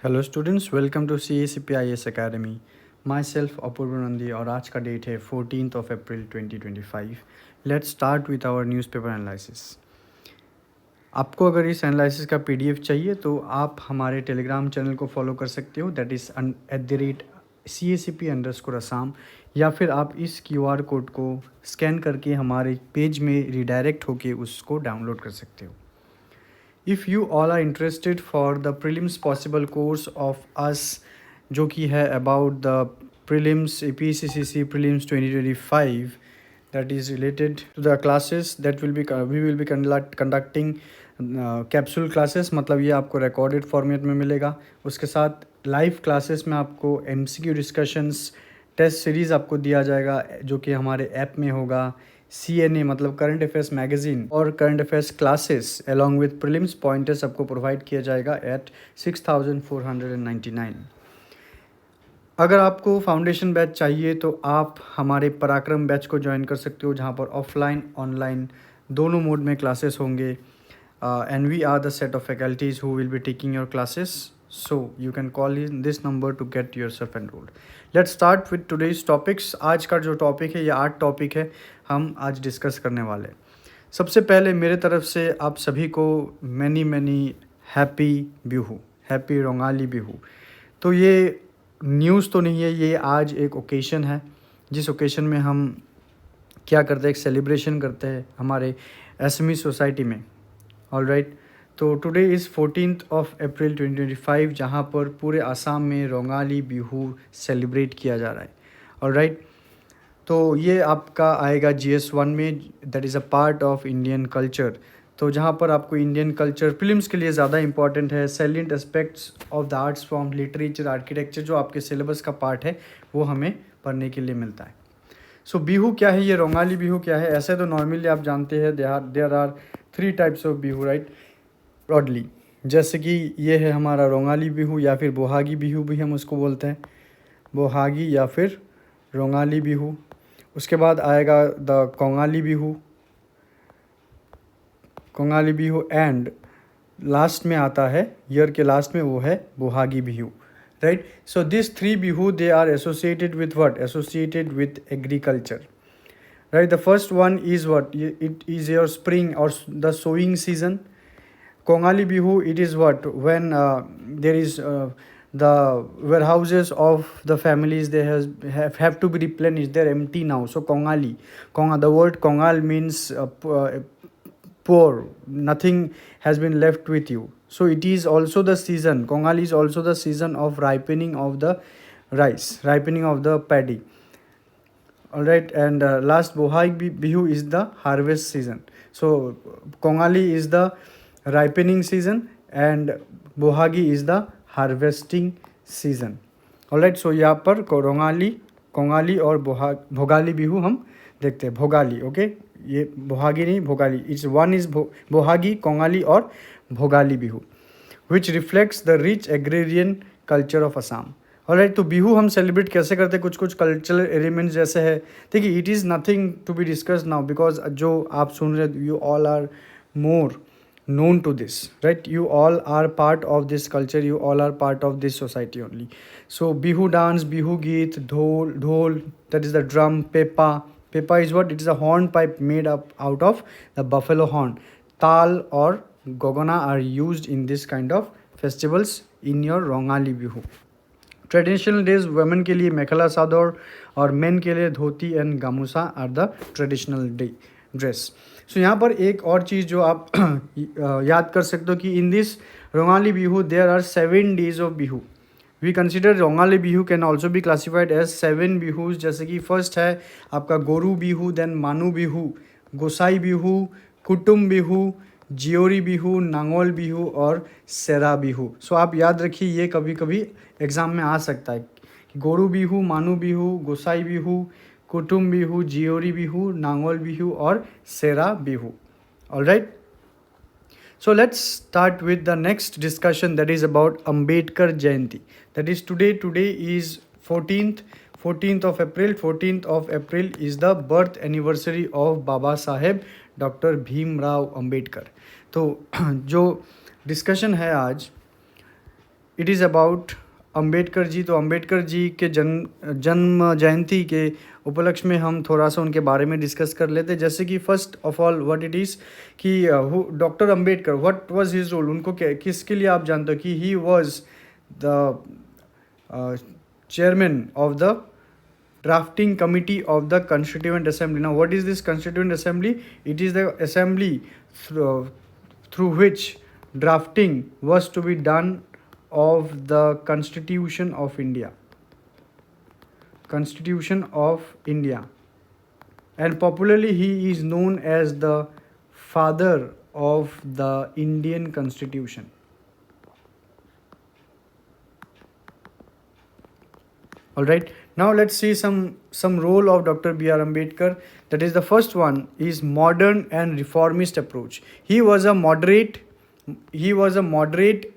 Hello students, welcome to C A C P I S academy. Myself Apurva Nandi और आज का date है 14 अप्रैल 2025। Let's start with our newspaper analysis. आपको अगर इस एनालिसिस का पीडीएफ चाहिए तो आप हमारे टेलीग्राम चैनल को फॉलो कर सकते हो, दैट इज़ @CACP_Assam, या फिर आप इस QR कोड को स्कैन करके हमारे पेज में रिडायरेक्ट होके उसको डाउनलोड कर सकते हो। If you all are interested for the prelims possible course of us, जो कि है about the prelims APCCC prelims 2025, that is related to the classes that we will be conducting capsule classes, मतलब ये आपको recorded format में मिलेगा। उसके साथ लाइव क्लासेस में आपको MCQ डिस्कशंस टेस्ट सीरीज़ आपको दिया जाएगा जो कि हमारे ऐप में होगा। CNA मतलब करंट अफेयर्स मैगजीन और current affairs classes along with prelims pointers आपको प्रोवाइड किया जाएगा एट 6499। अगर आपको फाउंडेशन बैच चाहिए तो आप हमारे पराक्रम बैच को ज्वाइन कर सकते हो, जहां पर ऑफलाइन ऑनलाइन दोनों मोड में क्लासेस होंगे। And we are the set of faculties who will be taking your classes, so you can call in this number to get yourself enrolled. Let's start with today's topics. आज का जो topic है, ये 8 topic है हम आज discuss करने वाले। सबसे पहले मेरे तरफ से आप सभी को many happy Bihu, happy Rongali Bihu. तो ये न्यूज़ तो नहीं है, ये आज एक ओकेशन है जिस ओकेशन में हम क्या करते हैं, एक सेलिब्रेशन करते हैं हमारे एसएमई सोसाइटी में। ऑलराइट, तो टुडे इज़ 14 अप्रैल 2025, जहाँ पर पूरे आसाम में रोंगाली बिहू सेलिब्रेट किया जा रहा है। ऑलराइट, तो ये आपका आएगा GS1 में, that is a part of Indian culture. तो जहाँ पर आपको इंडियन कल्चर फिल्म्स के लिए ज़्यादा इंपॉर्टेंट है। Salient aspects of the arts form, literature, architecture, जो आपके सिलेबस का पार्ट है वो हमें पढ़ने के लिए मिलता है। सो बिहू क्या है, ये रोंगाली बिहू क्या है? ऐसे तो नॉर्मली आप जानते हैं there are 3 types of Bihu, right, broadly. जैसे कि ये है हमारा रोंगाली बिहू, या फिर बोहागी बिहू भी हम उसको बोलते हैं, बोहागी या फिर रोंगाली बिहू। उसके बाद आएगा the Kongali Bihu, Kongali Bihu, and last में आता है, ईयर के लास्ट में, वो है Bohagi Bihu, right. So this 3 Bihu they are associated with what, associated with agriculture, right? The first one is what, it is your spring or the sowing season. Kongali bihu, it is what, when there is the warehouses of the families, they have to be replenished, they're empty now. So the word kongal means poor, nothing has been left with you. So it is also the season, kongali is also the season of ripening of the rice, ripening of the paddy. All right, and last Bohag Bihu is the harvest season. So Kongali is the ripening season and Bohagi is the harvesting season. All right, so यहाँ पर रोंगाली, कोंगाली और भोगाली बिहू हम देखते हैं। Bhogali, okay, ये भोगाली नहीं, Bhogali, its one is Bhogali, Kongali और Bhogali Bihu, which reflects the rich agrarian culture of Assam. Alright, तो बिहू हम सेलिब्रेट कैसे करते हैं, कुछ कल्चरल एलिमेंट्स जैसे है। देखिए, it is nothing to be discuss now, because जो आप सुन रहे, you all are more known to this, right? You all are part of this culture, you all are part of this society only. So bihu dance, bihu geet, dhol, that is the drum. Pepa is what, it is a horn pipe made up out of the buffalo horn. Tal or gogona are used in this kind of festivals in your Rongali bihu. Traditional days, women के लिए मेखला चादर और men के लिए dhoti and gamusa are the traditional day dress. So यहाँ पर एक और चीज़ जो आप याद कर सकते हो कि in this Rongali Bihu there are 7 days of Bihu. We consider Rongali Bihu can also be classified as 7 Bihus. जैसे कि फर्स्ट है आपका गोरू बिहू, देन मानू बिहू, गोसाई बिहू, कुटुम बिहू, जियोरी बिहू, नांगोल बिहू और सेरा बिहू। सो आप याद रखिए, ये कभी कभी एग्ज़ाम में आ सकता है कि गोरू बिहू, मानू बिहू, गोसाई बिहू, कुटुम बिहू, जियोरी बिहू, नांगोल बिहू और Sera Bihu. Alright, so let's start with the next discussion, that is about Ambedkar Jayanti. That is today is 14th of April. 14th of April is the birth anniversary of Baba Saheb Dr. Bhimrao Ambedkar. तो जो discussion है आज, it is about Ambedkar ji. तो अंबेडकर जी के जन्म जयंती के उपलक्ष्य में हम थोड़ा सा उनके बारे में डिस्कस कर लेते हैं। जैसे कि first of all what it is कि doctor Ambedkar what was his role, उनको किसके लिए आप जानते हो कि he was the chairman of the drafting committee of the Constituent Assembly. Now, what is this Constituent Assembly? It is the assembly through which drafting was to be done of the Constitution of India. Constitution of India. And popularly, he is known as the father of the Indian Constitution. All right, now let's see some role of Dr. B.R. Ambedkar. That is, the first one is modern and reformist approach. He was a moderate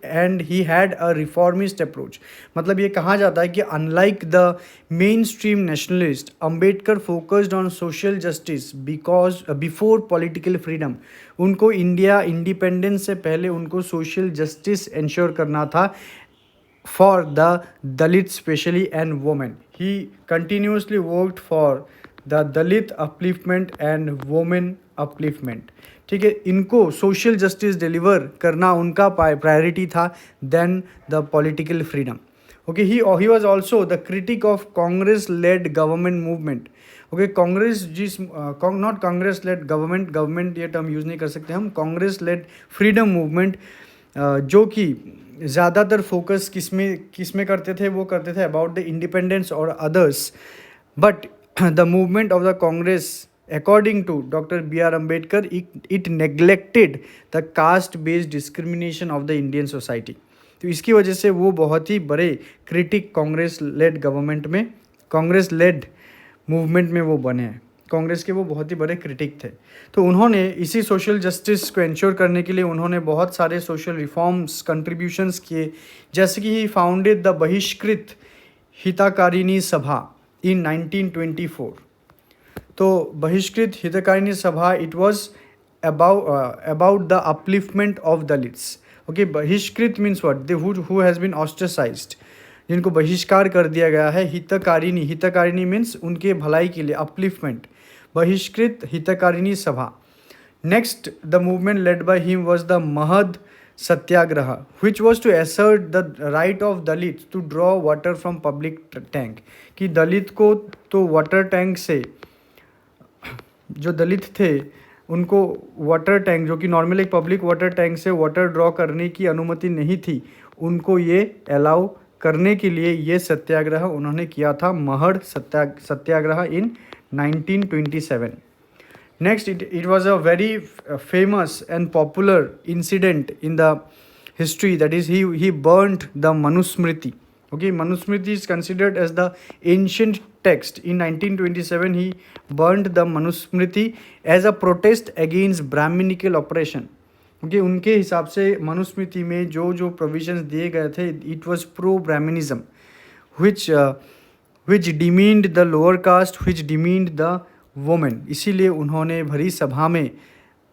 and he had a reformist approach. मतलब ये कहा जाता है कि unlike the mainstream nationalist, Ambedkar focused on social justice because before political freedom. उनको India independence से पहले उनको सोशल जस्टिस इंश्योर करना था for the Dalits especially and women. He continuously worked for the Dalit upliftment and women upliftment. ठीक है, इनको social justice deliver करना उनका प्रायोरिटी था then the political freedom. Okay, he was also the critic of Congress led government movement. Okay, Congress not Congress led government ये term use नहीं कर सकते हम, कांग्रेस लेड फ्रीडम मूवमेंट, जो कि ज़्यादातर फोकस किस में करते थे, वो करते थे अबाउट द इंडिपेंडेंस और others. But the movement of the Congress according to doctor B R Ambedkar it neglected the caste based discrimination of the Indian society. तो इसकी वजह से वो बहुत ही बड़े क्रिटिक कांग्रेस लेड मूवमेंट में वो बने हैं. कांग्रेस के वो बहुत ही बड़े क्रिटिक थे. तो उन्होंने इसी सोशल जस्टिस को इंश्योर करने के लिए उन्होंने बहुत सारे सोशल रिफॉर्म्स कंट्रीब्यूशंस किए. जैसे कि ही फाउंडेड द बहिष्कृत हितकारिणी सभा इन 1924. तो Bahishkrit Hitkarini Sabha it was about the upliftment of Dalits. Okay, Bahishkrit means what, they who has been ostracised, जिनको बहिष्कार कर दिया गया है. हितकारिणी मीन्स उनके भलाई के लिए, upliftment, Bahishkrit Hitkarini Sabha. Next the movement led by him was the Mahad Satyagraha which was to assert the right of Dalit to draw water from public tank. कि दलित को तो वाटर टैंक से, जो दलित थे उनको वाटर टैंक, जो कि नॉर्मल एक पब्लिक वाटर टैंक से वाटर ड्रॉ करने की अनुमति नहीं थी, उनको ये अलाउ करने के लिए ये सत्याग्रह उन्होंने किया था, महड सत्याग्रह इन 1927. Next, it was a very famous and popular incident in the history. That is, he burnt the Manusmriti. Okay, Manusmriti is considered as the ancient text. In 1927, he burnt the Manusmriti as a protest against Brahminical oppression. Okay, उनके हिसाब से मनुस्मृति में जो provisions दिए गए थे, it was pro Brahmanism which demeaned the lower caste, which demeaned the women. इसीलिए उन्होंने भरी सभा में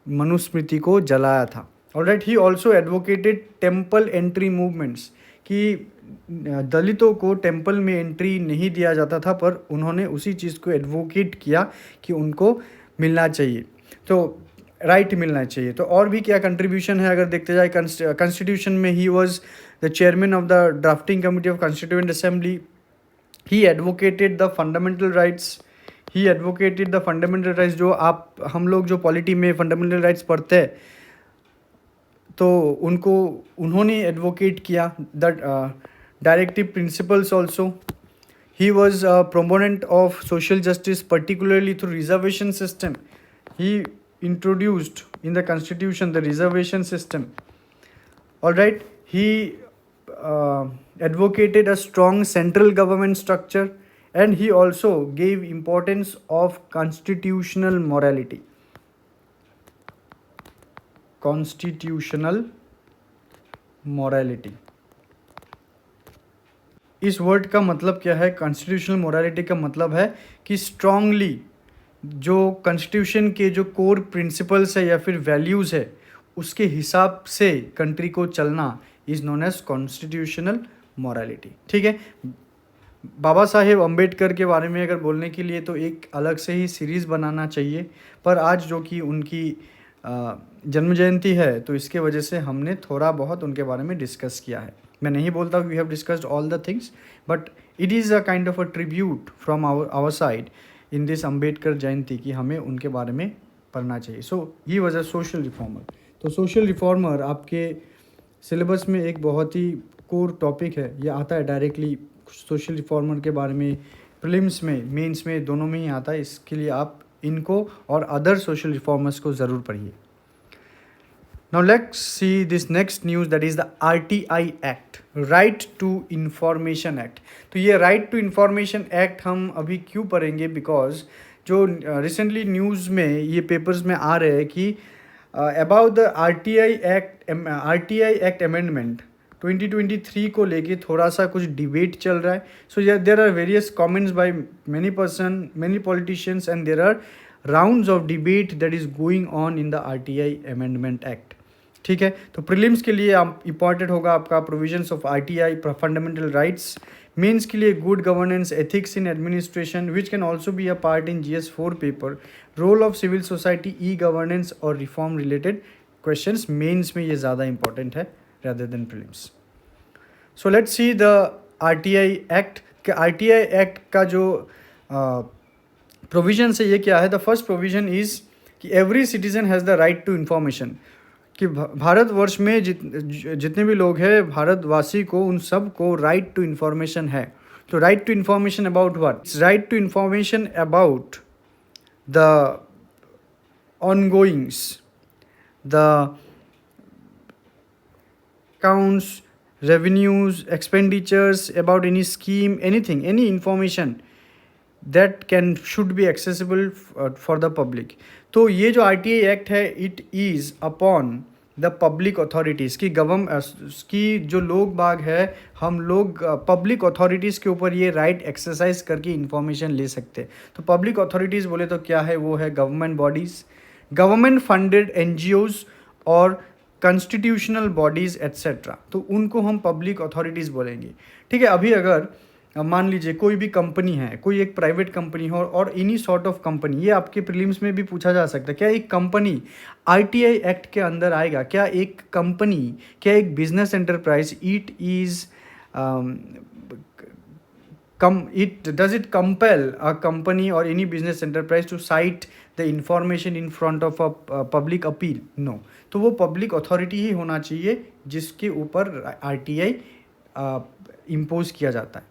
मनुस्मृति को जलाया था. Alright, he also advocated temple entry movements, कि दलितों को टेम्पल में एंट्री नहीं दिया जाता था, पर उन्होंने उसी चीज़ को एडवोकेट किया कि उनको मिलना चाहिए, तो राइट मिलना चाहिए. तो और भी क्या कंट्रीब्यूशन है अगर देखते जाए, कॉन्स्टिट्यूशन में ही was the chairman of the drafting committee of constituent assembly. He advocated the fundamental rights. जो हम लोग जो पॉलिटी में फंडामेंटल राइट्स पढ़ते हैं, तो उन्होंने एडवोकेट किया. The directive principles also. He was a proponent of social justice, particularly through reservation system. He introduced in the constitution the reservation system. All right, he advocated a strong central government structure, and he also gave importance of constitutional morality. इस word का मतलब क्या है? Constitutional morality का मतलब है कि strongly जो कॉन्स्टिट्यूशन के जो कोर प्रिंसिपल्स है या फिर वैल्यूज़ है, उसके हिसाब से कंट्री को चलना, is known as constitutional morality. ठीक है, बाबा साहेब अम्बेडकर के बारे में अगर बोलने के लिए तो एक अलग से ही सीरीज़ बनाना चाहिए, पर आज जो कि उनकी जन्म जयंती है तो इसके वजह से हमने थोड़ा बहुत उनके बारे में डिस्कस किया है। मैं नहीं बोलता we have discussed all the things, but it is a kind of a tribute from our side in this Ambedkar Jayanti कि हमें उनके बारे में पढ़ना चाहिए। So he was a social reformer. तो सोशल रिफॉर्मर आपके सिलेबस में एक बहुत ही कोर टॉपिक है, ये आता है डायरेक्टली सोशल रिफॉर्मर के बारे में, प्रीलिम्स में, मेंस में, दोनों में ही आता है। इसके लिए आप इनको और अदर सोशल रिफॉर्मर्स को ज़रूर पढ़िए। Now let's see this next news, that is the RTI act, right to information act. तो ये राइट टू इंफॉर्मेशन एक्ट हम अभी क्यों पढ़ेंगे, बिकॉज जो रिसेंटली न्यूज़ में ये पेपर्स में आ रहे हैं कि about the RTI act amendment 2023 को लेके थोड़ा सा कुछ डिबेट चल रहा है। So there are various comments by many politicians and there are rounds of debate that is going on in the RTI amendment act। ठीक है, तो प्रीलिम्स के लिए आप इंपॉर्टेंट होगा आपका provisions of RTI fundamental rights, mains के लिए good governance, ethics in administration which can also be a part in GS4 paper, role of civil society, e governance और रिफॉर्म रिलेटेड क्वेश्चंस मेंस में ये ज़्यादा important है rather than prelims। So let's see the RTI Act। RTI Act का जो provision है ये क्या है। द फर्स्ट प्रोविजन इज़ कि every citizen has the right to information, कि भारतवर्ष में जितने भी लोग हैं भारतवासी को, उन सब को राइट टू इन्फॉर्मेशन है। तो right to information about what? Right to information about the ongoings, द accounts, revenues, expenditures, about any scheme, anything, any information that should be accessible for the public। तो ये जो RTI एक्ट है, it is upon the public authorities की जो लोग बाग है, हम लोग पब्लिक अथॉरिटीज़ के ऊपर ये राइट एक्सरसाइज करके इंफॉर्मेशन ले सकते हैं। तो पब्लिक अथॉरिटीज़ बोले तो क्या है, वो है government bodies, government funded NGOs और कॉन्स्टिट्यूशनल बॉडीज़ एट्सेट्रा, तो उनको हम पब्लिक अथॉरिटीज़ बोलेंगे। ठीक है, अभी अगर मान लीजिए कोई भी कंपनी है, कोई एक प्राइवेट कंपनी हो और एनी सॉर्ट ऑफ कंपनी, ये आपके प्रीलिम्स में भी पूछा जा सकता है, क्या एक कंपनी RTI एक्ट के अंदर आएगा? क्या एक कंपनी, क्या एक business enterprise, does it compel a company or any business enterprise to cite the information in front of a public appeal? No। तो वो पब्लिक अथॉरिटी ही होना चाहिए जिसके ऊपर RTI इम्पोज किया जाता है।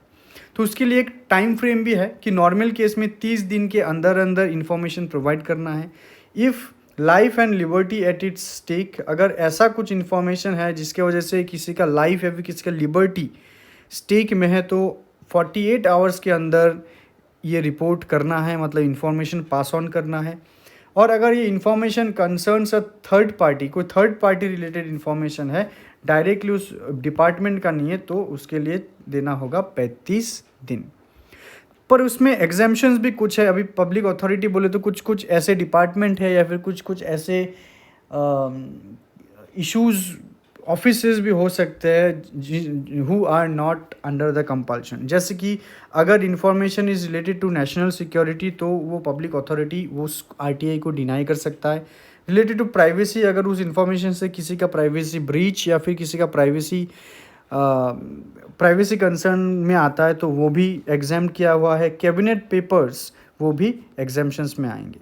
तो उसके लिए एक टाइम फ्रेम भी है कि नॉर्मल केस में 30 दिन के अंदर अंदर इंफॉर्मेशन प्रोवाइड करना है। If life and liberty at its stake, अगर ऐसा कुछ इन्फॉर्मेशन है जिसके वजह से किसी का लाइफ या फिर किसी का लिबर्टी स्टेक में है, तो 48 आवर्स के अंदर ये रिपोर्ट करना है, मतलब इन्फॉर्मेशन पास ऑन करना है। और अगर ये information concerns a third party, कोई थर्ड पार्टी रिलेटेड इन्फॉर्मेशन है, डायरेक्टली उस डिपार्टमेंट का नहीं है, तो उसके लिए देना होगा 35 दिन। पर उसमें एग्जाम्पशंस भी कुछ है। अभी पब्लिक अथॉरिटी बोले तो कुछ ऐसे डिपार्टमेंट है या फिर कुछ ऐसे इश्यूज़, ऑफिसेज भी हो सकते हैं who are not under the compulsion. जैसे कि अगर information is related to national security, तो वो पब्लिक अथॉरिटी वो RTI को डिनाई कर सकता है। रिलेटेड टू प्राइवेसी, अगर उस इंफॉर्मेशन से किसी का प्राइवेसी ब्रीच या फिर किसी का प्राइवेसी कंसर्न में आता है, तो वो भी एग्जाम किया हुआ है। कैबिनेट पेपर्स, वो भी एग्जाम्पशंस में आएंगे।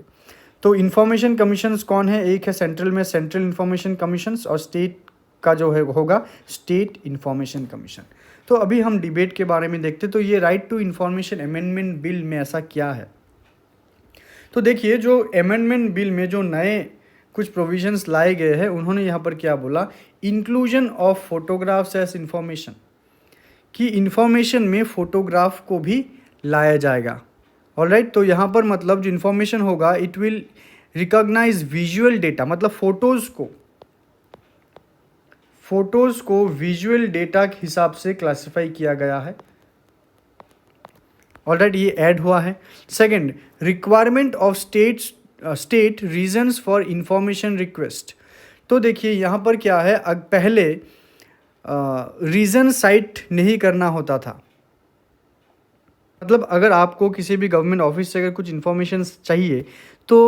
तो इंफॉर्मेशन कमीशंस कौन है? एक है सेंट्रल में सेंट्रल इंफॉर्मेशन कमीशंस, और स्टेट का जो है होगा स्टेट इंफॉर्मेशन कमीशन। तो अभी हम डिबेट के बारे में देखते। तो ये right to information amendment bill में ऐसा क्या है? तो देखिए, जो अमेंडमेंट बिल में जो नए कुछ प्रोविजंस लाए गए हैं, उन्होंने यहाँ पर क्या बोला, inclusion of photographs as information, कि इंफॉर्मेशन में फोटोग्राफ को भी लाया जाएगा। ऑलराइट, तो यहाँ पर मतलब जो इन्फॉर्मेशन होगा it will recognize visual data, मतलब फोटोज़ को विजुअल डेटा के हिसाब से क्लासिफाई किया गया है। ऑलराइट, ये ऐड हुआ है। Second, requirement of state reasons for information request. तो देखिए यहाँ पर क्या है, पहले रीज़न साइट नहीं करना होता था। मतलब अगर आपको किसी भी गवर्नमेंट ऑफिस से अगर कुछ इन्फॉर्मेशन चाहिए तो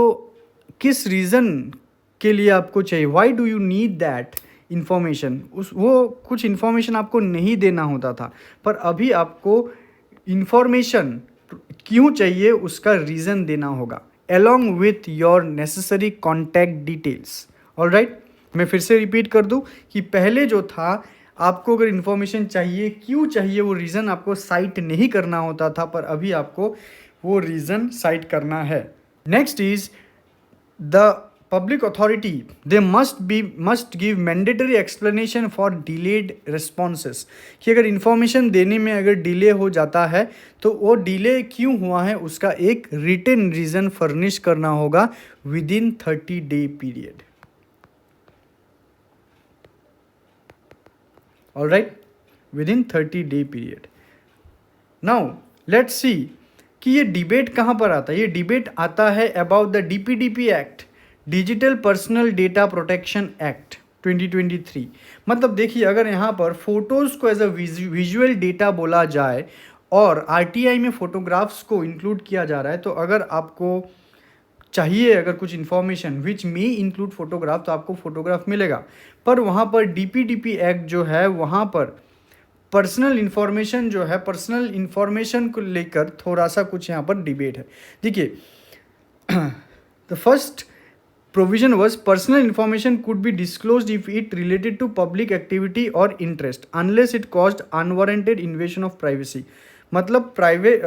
किस रीज़न के लिए आपको चाहिए, why do you need that information, उस वो कुछ इन्फॉर्मेशन आपको नहीं देना होता था, पर अभी आपको इन्फॉर्मेशन क्यों चाहिए उसका रीज़न देना होगा along with your necessary contact details। All right, मैं फिर से रिपीट कर दूं कि पहले जो था आपको अगर इन्फॉर्मेशन चाहिए क्यों चाहिए वो रीज़न आपको साइट नहीं करना होता था, पर अभी आपको वो रीज़न साइट करना है। Next is the public authority they must give mandatory explanation for delayed responses। कि अगर इंफॉर्मेशन देने में अगर डिले हो जाता है तो वो डिले क्यों हुआ है उसका एक रिटन रीज़न फर्निश करना होगा with in 30-day period. All right, with in 30-day period. Now let's सी कि ये डिबेट कहाँ पर आता है। ये डिबेट आता है about the DPDP act, digital personal data protection act 2023। मतलब देखिए अगर यहाँ पर फोटोज़ को एज अ विजुअल डेटा बोला जाए और RTI में फ़ोटोग्राफ्स को इंक्लूड किया जा रहा है, तो अगर आपको चाहिए अगर कुछ information which may include photograph तो आपको फोटोग्राफ मिलेगा, पर वहाँ पर DPDP एक्ट जो है वहाँ पर पर्सनल इन्फॉर्मेशन जो है, पर्सनल इन्फॉर्मेशन को लेकर थोड़ा सा कुछ यहाँ पर डिबेट है। देखिए the first provision was personal information could be disclosed if it related to public activity or interest unless it caused unwarranted invasion of privacy। मतलब प्राइवेट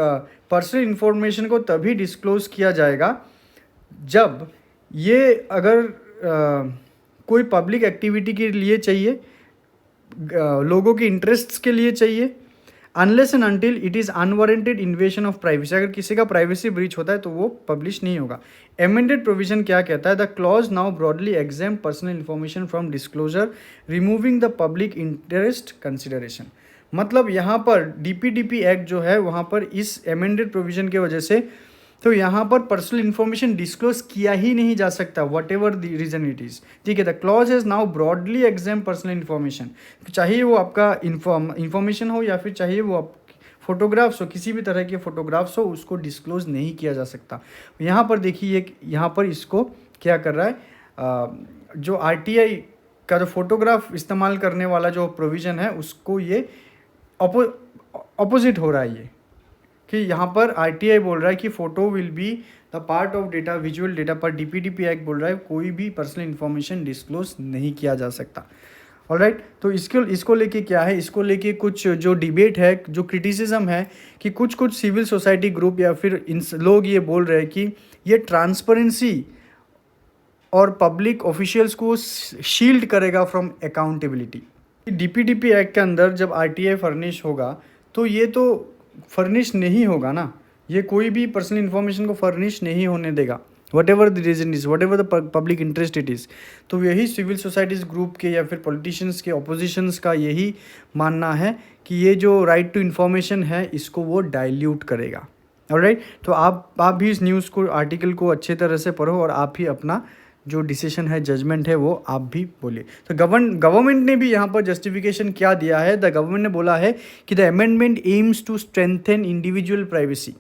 पर्सनल इंफॉर्मेशन को तभी डिस्क्लोज किया जाएगा जब ये अगर कोई पब्लिक एक्टिविटी के लिए चाहिए, लोगों के इंटरेस्ट्स के लिए चाहिए, unless and until it is unwarranted इन्वेशन of privacy. अगर किसी का प्राइवेसी ब्रीच होता है तो वो पब्लिश नहीं होगा। एमेंडेड प्रोविजन क्या कहता है, the clause now broadly exempt personal information from disclosure removing the public interest consideration. मतलब यहाँ पर DPDP एक्ट जो है वहाँ पर इस एमेंडेड प्रोविजन की वजह से तो यहाँ पर पर्सनल इन्फॉर्मेशन डिस्क्लोज किया ही नहीं जा सकता, whatever the reason it is. ठीक है, the clause has now broadly exempt personal information, चाहिए वो आपका इन्फॉर्मेशन हो या फिर चाहिए वो आप फोटोग्राफ्स हो, किसी भी तरह के फोटोग्राफ्स हो, उसको डिस्क्लोज नहीं किया जा सकता। यहाँ पर देखिए यहाँ पर इसको क्या कर रहा है, जो RTI का जो फोटोग्राफ इस्तेमाल करने वाला जो प्रोविज़न है उसको ये अपोजिट हो रहा है। ये कि यहाँ पर RTI बोल रहा है कि photo will be the part of data, visual data, पर DPDP एक्ट बोल रहा है कोई भी पर्सनल इन्फॉर्मेशन डिस्क्लोज नहीं किया जा सकता। ऑलराइट, तो इसको लेके क्या है, इसको लेके कुछ जो डिबेट है, जो क्रिटिसिज्म है कि कुछ सिविल सोसाइटी ग्रुप या फिर इन लोग ये बोल रहे हैं कि ये ट्रांसपेरेंसी और पब्लिक ऑफिशियल्स को शील्ड करेगा फ्रॉम अकाउंटेबिलिटी। DPDP एक्ट के अंदर जब RTI फर्निश होगा तो ये तो फर्निश नहीं होगा ना, ये कोई भी पर्सनल इन्फॉर्मेशन को फर्निश नहीं होने देगा, whatever the reason is, whatever the public interest it is. तो यही सिविल सोसाइटीज़ ग्रुप के या फिर पॉलिटिशियंस के ऑपोजिशंस का यही मानना है कि ये जो राइट टू इन्फॉर्मेशन है इसको वो डाइल्यूट करेगा। ऑलराइट, तो आप भी इस न्यूज़ को, आर्टिकल को अच्छे तरह से पढ़ो और आप ही अपना जो डिसीजन है, जजमेंट है, वो आप भी बोलिए। तो गवर्नमेंट ने भी यहाँ पर जस्टिफिकेशन क्या दिया है, द गवर्नमेंट ने बोला है कि the amendment aims to strengthen individual privacy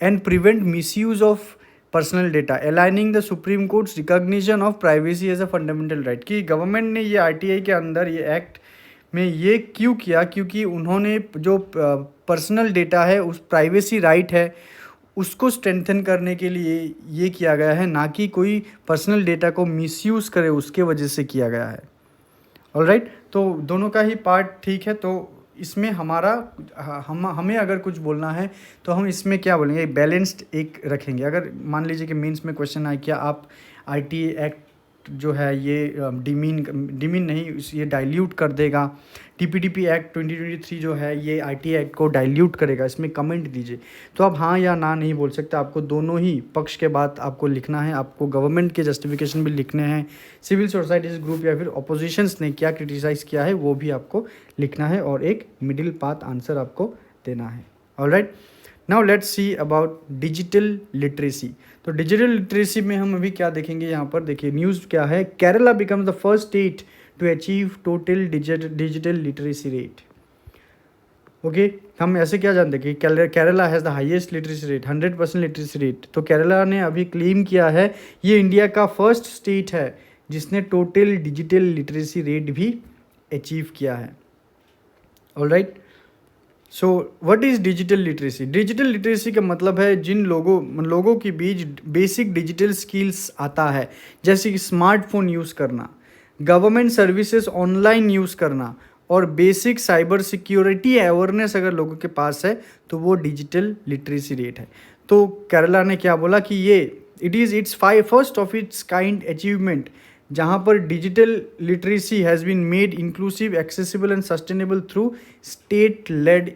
and prevent misuse of personal data, aligning the Supreme Court's recognition of privacy as a fundamental right. कि गवर्नमेंट ने ये RTI के अंदर ये एक्ट में ये क्यों किया, क्योंकि उन्होंने जो पर्सनल डेटा है, उस प्राइवेसी राइट है, उसको स्ट्रेंथन करने के लिए ये किया गया है, ना कि कोई पर्सनल डेटा को मिसयूज़ करे उसके वजह से किया गया है। ऑलराइट, तो दोनों का ही पार्ट ठीक है। तो इसमें हमें अगर कुछ बोलना है तो हम इसमें क्या बोलेंगे, बैलेंस्ड एक रखेंगे। अगर मान लीजिए कि मेंस में क्वेश्चन आए क्या आप RTI एक्ट जो है ये डिमीन नहीं, ये डाइल्यूट कर देगा, DPDP एक्ट 2023 जो है ये RTI एक्ट को डाइल्यूट करेगा, इसमें कमेंट दीजिए। तो आप हाँ या ना नहीं बोल सकते, आपको दोनों ही पक्ष के बात आपको लिखना है, आपको गवर्नमेंट के जस्टिफिकेशन भी लिखने हैं, सिविल सोसाइटीज़ ग्रुप या फिर अपोजिशंस ने क्या क्रिटिसाइज़ किया है वो भी आपको लिखना है और एक मिडिल पाथ आंसर आपको देना है। Alright, now let's see about digital literacy. तो डिजिटल लिटरेसी में हम अभी क्या देखेंगे, यहाँ पर देखिए न्यूज़ क्या है, Kerala becomes the first state to achieve total digital literacy rate. Okay हम ऐसे क्या जानते हैं कि Kerala has the highest literacy rate, 100% literacy rate. तो केरला ने अभी क्लेम किया है ये इंडिया का फर्स्ट स्टेट है जिसने टोटल डिजिटल लिटरेसी रेट भी अचीव किया है. Alright, so what is digital literacy? Digital literacy का मतलब है जिन लोगों के बीच बेसिक डिजिटल स्किल्स आता है, जैसे कि स्मार्टफोन यूज़ करना, गवर्नमेंट सर्विसेज ऑनलाइन यूज़ करना और बेसिक साइबर सिक्योरिटी अवेयरनेस अगर लोगों के पास है तो वो डिजिटल लिटरेसी रेट है. तो केरला ने क्या बोला कि ये its first of its kind achievement जहाँ पर digital literacy has been made inclusive, accessible and sustainable through state led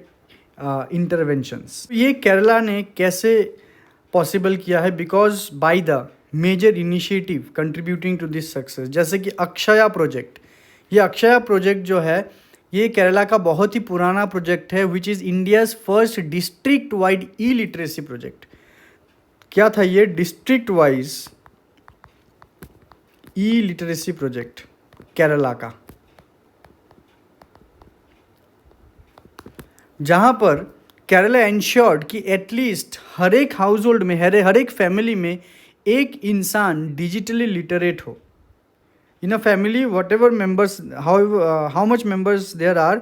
interventions. ये केरला ने कैसे पॉसिबल किया है? Because by the major initiative contributing to this success, जैसे कि अक्षया प्रोजेक्ट. ये अक्षया प्रोजेक्ट जो है ये केरला का बहुत ही पुराना प्रोजेक्ट है, which is India's first district wide E literacy project. क्या था ये? डिस्ट्रिक्ट वाइज ई लिटरेसी प्रोजेक्ट केरला का, जहाँ पर केरला एंश्योर्ड कि एटलीस्ट हर एक हाउस होल्ड में, हर एक फैमिली में एक इंसान डिजिटली लिटरेट हो. In a family, whatever members, how much members there are,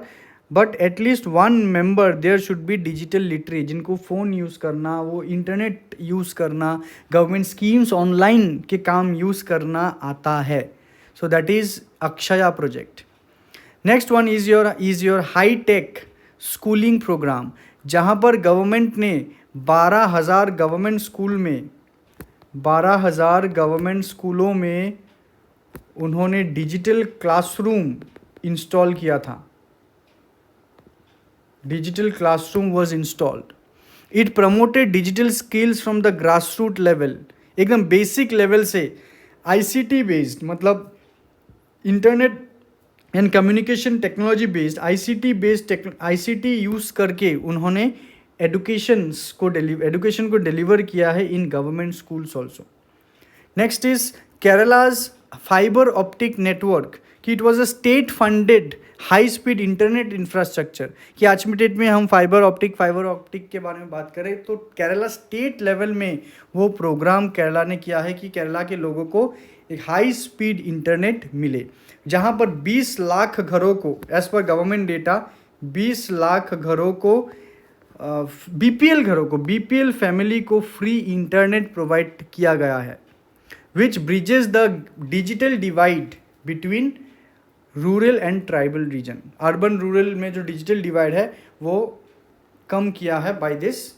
but at least one member there should be digital literate, जिनको फ़ोन यूज़ करना, वो इंटरनेट यूज़ करना, गवर्नमेंट स्कीम्स ऑनलाइन के काम यूज़ करना आता है. So that is Akshaya project. Next one is your high tech schooling program, जहाँ पर गवर्नमेंट ने 12,000 गवर्नमेंट स्कूलों में उन्होंने डिजिटल क्लासरूम इंस्टॉल किया था. Digital classroom was installed. It promoted digital skills from the grass root level, एकदम बेसिक लेवल से ICT बेस्ड, मतलब internet and communication technology based, ICT use करके उन्होंने एजुकेशन को डिलीवर किया है in government schools also. Next is Kerala's fibre optic network, कि it was a state funded high speed internet infrastructure. कि आज की डेट में हम फाइबर ऑप्टिक के बारे में बात करें तो केरला स्टेट लेवल में वो प्रोग्राम केरला ने किया है कि केरला के लोगों को एक हाई स्पीड इंटरनेट मिले, जहाँ पर 20 लाख घरों को, as per government data, 20 lakh घरों को, BPL फैमिली को फ्री इंटरनेट प्रोवाइड किया गया है, which bridges the digital divide between rural and tribal region. Urban rural में जो डिजिटल डिवाइड है वो कम किया है by this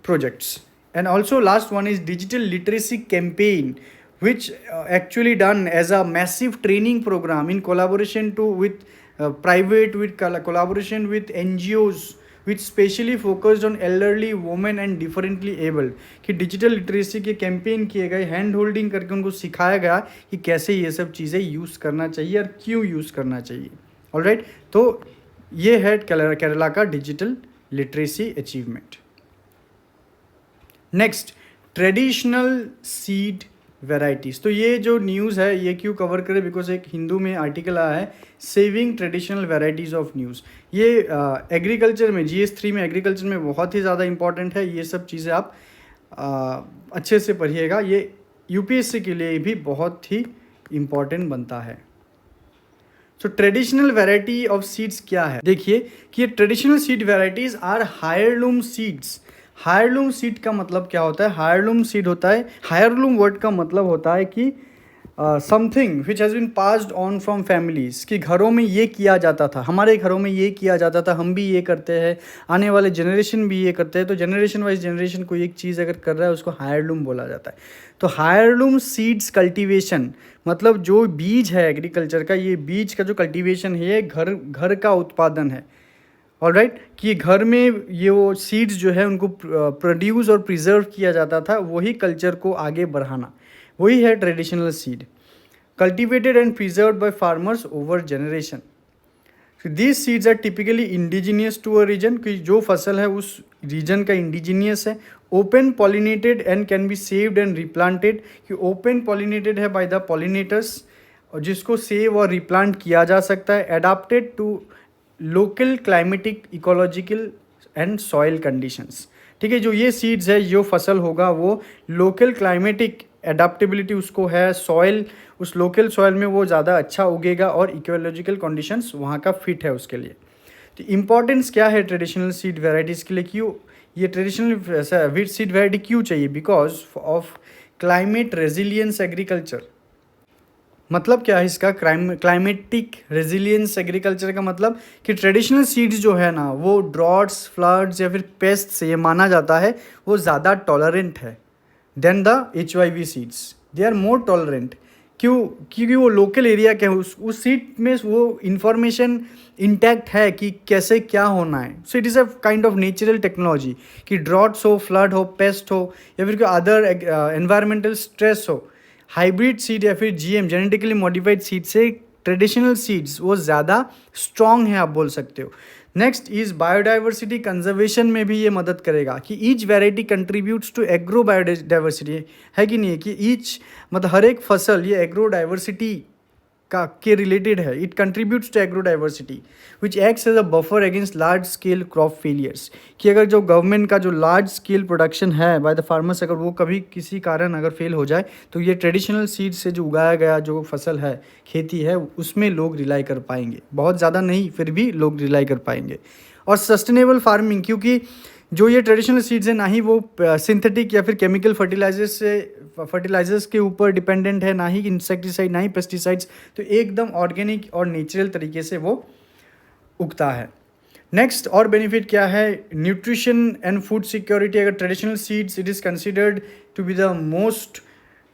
projects. And also last one is digital literacy campaign, which actually done as a massive training program in collaboration with collaboration with NGOs, which specially focused on elderly women and differently abled. कि digital literacy के campaign किए गए, hand holding करके उनको सिखाया गया कि कैसे ये सब चीज़ें यूज़ करना चाहिए और क्यों यूज़ करना चाहिए. ऑलराइट, तो ये है केरला का digital literacy achievement. Next, traditional seed varieties. तो ये जो न्यूज़ है ये क्यों कवर करें? बिकॉज एक हिंदू में आर्टिकल आया है saving traditional varieties of news. ये एग्रीकल्चर में, GS3 में एग्रीकल्चर में बहुत ही ज़्यादा इंपॉर्टेंट है. ये सब चीज़ें आप अच्छे से पढ़िएगा, ये UPSC के लिए भी बहुत ही इम्पॉर्टेंट बनता है. So traditional variety of seeds क्या है? देखिए कि ये traditional seed varieties are heirloom seeds. Heirloom seed का मतलब क्या होता है? हायरलूम सीड होता है, हायरलूम वर्ड का मतलब होता है कि something which has been passed on from families. कि घरों में ये किया जाता था, हमारे घरों में ये किया जाता था, हम भी ये करते हैं, आने वाले जनरेशन भी ये करते हैं. तो जनरेशन वाइज जनरेशन कोई एक चीज़ अगर कर रहा है उसको हायरलूम बोला जाता है. तो हायरलूम सीड्स कल्टीवेशन मतलब जो बीज है एग्रीकल्चर का, ये बीज का जो कल्टीवेशन है ये घर का उत्पादन है. ऑलराइट, कि घर में ये वो सीड्स जो है उनको प्रोड्यूस और प्रिजर्व किया जाता था, वही कल्चर को आगे बढ़ाना, वही है traditional seed. Cultivated and preserved by farmers over generation. These seeds are typically indigenous to a region, कि जो फसल है उस रीजन का इंडिजीनियस है. Open pollinated and can be saved and replanted, कि ओपन पॉलिनेटेड है बाय द पॉलिनेटर्स और जिसको सेव और रिप्लांट किया जा सकता है, adapted to local climatic ecological and soil conditions. ठीक है, जो ये सीड्स है, जो फसल होगा वो लोकल क्लाइमेटिक एडाप्टेबिलिटी उसको है, सॉइल उस लोकल सॉइल में वो ज़्यादा अच्छा उगेगा और इकोलॉजिकल कंडीशंस वहाँ का फिट है उसके लिए। तो इम्पॉर्टेंस क्या है ट्रेडिशनल सीड वेराइटीज़ के लिए, क्यों ये ट्रेडिशनल वीट सीड वेराइटी क्यों चाहिए? Because of climate resilience agriculture. मतलब क्या है इसका? क्लाइमेटिक रेजिलियंस एग्रीकल्चर का मतलब कि ट्रेडिशनल सीड्स जो है ना, वो ड्रॉट्स, फ्लड्स या फिर पेस्ट से ये माना जाता है वो ज़्यादा टॉलरेंट है then the HYV seeds. They are more tolerant. क्यों? क्योंकि वो लोकल एरिया के उस सीड में वो इन्फॉर्मेशन इंटैक्ट है कि कैसे क्या होना है। So it is a kind of natural technology कि ड्रॉट्स हो, फ्लड हो, पेस्ट हो या फिर कोई अदर एनवायरमेंटल स्ट्रेस हो, हाइब्रिड सीड या फिर GM जेनेटिकली मॉडिफाइड सीड से ट्रेडिशनल सीड्स वो ज़्यादा स्ट्रॉन्ग है, आप बोल सकते हो। नेक्स्ट इज बायोडाइवर्सिटी कंजर्वेशन में भी ये मदद करेगा कि each variety contributes to agro biodiversity, है कि नहीं है कि ईच मतलब हर एक फसल ये एग्रो डाइवर्सिटी का के रिलेटेड है। It contributes to agro diversity which acts as a buffer against large scale crop failures. कि अगर जो गवर्नमेंट का जो लार्ज स्केल प्रोडक्शन है बाय द फार्मर्स, अगर वो कभी किसी कारण अगर फेल हो जाए तो ये ट्रेडिशनल सीड से जो उगाया गया जो फसल है, खेती है, उसमें लोग रिलाई कर पाएंगे। बहुत ज़्यादा नहीं, फिर भी लोग रिलाई कर पाएंगे। और सस्टेनेबल फार्मिंग, क्योंकि जो ये ट्रेडिशनल सीड्स हैं ना ही वो सिंथेटिक या फिर केमिकल फर्टिलाइजर्स के ऊपर डिपेंडेंट है, ना ही इंसेक्टिसाइड, ना ही पेस्टिसाइड्स, तो एकदम ऑर्गेनिक और नेचुरल तरीके से वो उगता है। नेक्स्ट और बेनिफिट क्या है? Nutrition and food security. अगर traditional seeds it is considered to be the most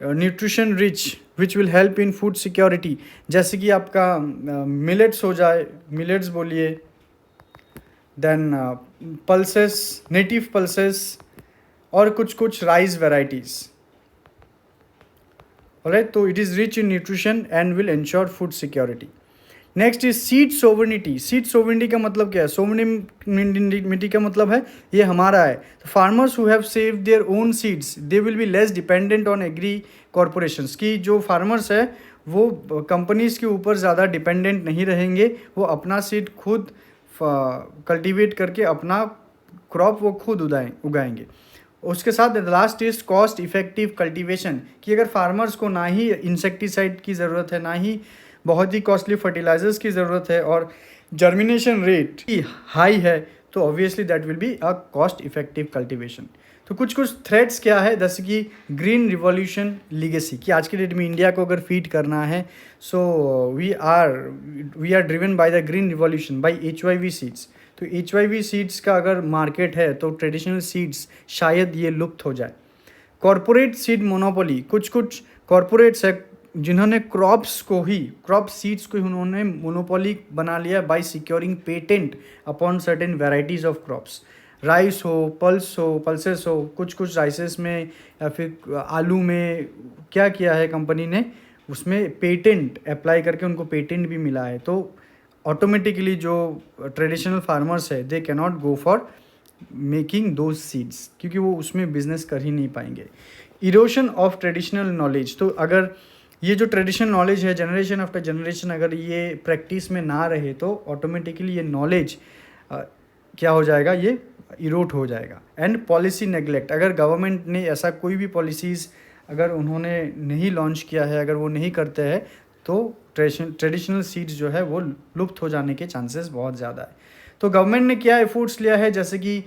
nutrition rich which will help in food security. जैसे कि आपका मिलेट्स हो जाए, मिलेट्स बोलिए, देन पल्सेस, नेटिव पल्सेस और कुछ राइस वेराइटीज़। ऑलराइट, तो it is rich in nutrition and will ensure food security. Next is seed sovereignty. Seed sovereignty का मतलब क्या है? सोवरेनिटी का मतलब है ये हमारा है। तो farmers who have saved their own seeds they will be less dependent on agri corporations. की जो फार्मर्स है वो कंपनीज के ऊपर ज़्यादा डिपेंडेंट नहीं रहेंगे, वो अपना सीड खुद कल्टीवेट करके अपना क्रॉप वो खुद उगाएंगे। उसके साथ last is cost effective cultivation, कि अगर फार्मर्स को ना ही इंसेक्टिसाइड की ज़रूरत है, ना ही बहुत ही कॉस्टली फर्टिलाइजर्स की ज़रूरत है और जर्मिनेशन रेट हाई है, तो obviously that will be a cost effective cultivation. तो कुछ थ्रेट्स क्या है, जैसे कि ग्रीन रिवॉल्यूशन लीगेसी, कि आज के डेट में इंडिया को अगर फीड करना है, so we are driven by the green revolution by HYV seeds. तो HYV सीड्स का अगर मार्केट है तो ट्रेडिशनल सीड्स शायद ये लुप्त हो जाए। कॉरपोरेट सीड मोनोपोली, कुछ कॉरपोरेट्स है जिन्होंने क्रॉप सीड्स को ही उन्होंने मोनोपोली बना लिया by securing patent upon certain varieties of crops. Rice हो, पल्सेस हो, कुछ राइसेस में या फिर आलू में क्या किया है कंपनी ने, उसमें पेटेंट अप्लाई करके उनको पेटेंट भी मिला है। तो ऑटोमेटिकली जो ट्रेडिशनल फार्मर्स है they can not go for making those seeds, क्योंकि वो उसमें बिजनेस कर ही नहीं पाएंगे। इरोशन ऑफ ट्रेडिशनल नॉलेज, तो अगर ये जो ट्रेडिशनल नॉलेज है जनरेशन आफ्टर जनरेशन अगर ये प्रैक्टिस में ना रहे तो ऑटोमेटिकली ये नॉलेज क्या हो जाएगा, ये इरोट हो जाएगा। एंड पॉलिसी नेग्लेक्ट, अगर गवर्नमेंट ने ऐसा कोई भी पॉलिसीज़ अगर उन्होंने नहीं लॉन्च किया है, अगर वो नहीं करते हैं, तो ट्रेडिशनल सीड्स जो है वो लुप्त हो जाने के चांसेस बहुत ज़्यादा है। तो गवर्नमेंट ने क्या एफर्ट्स लिया है, जैसे कि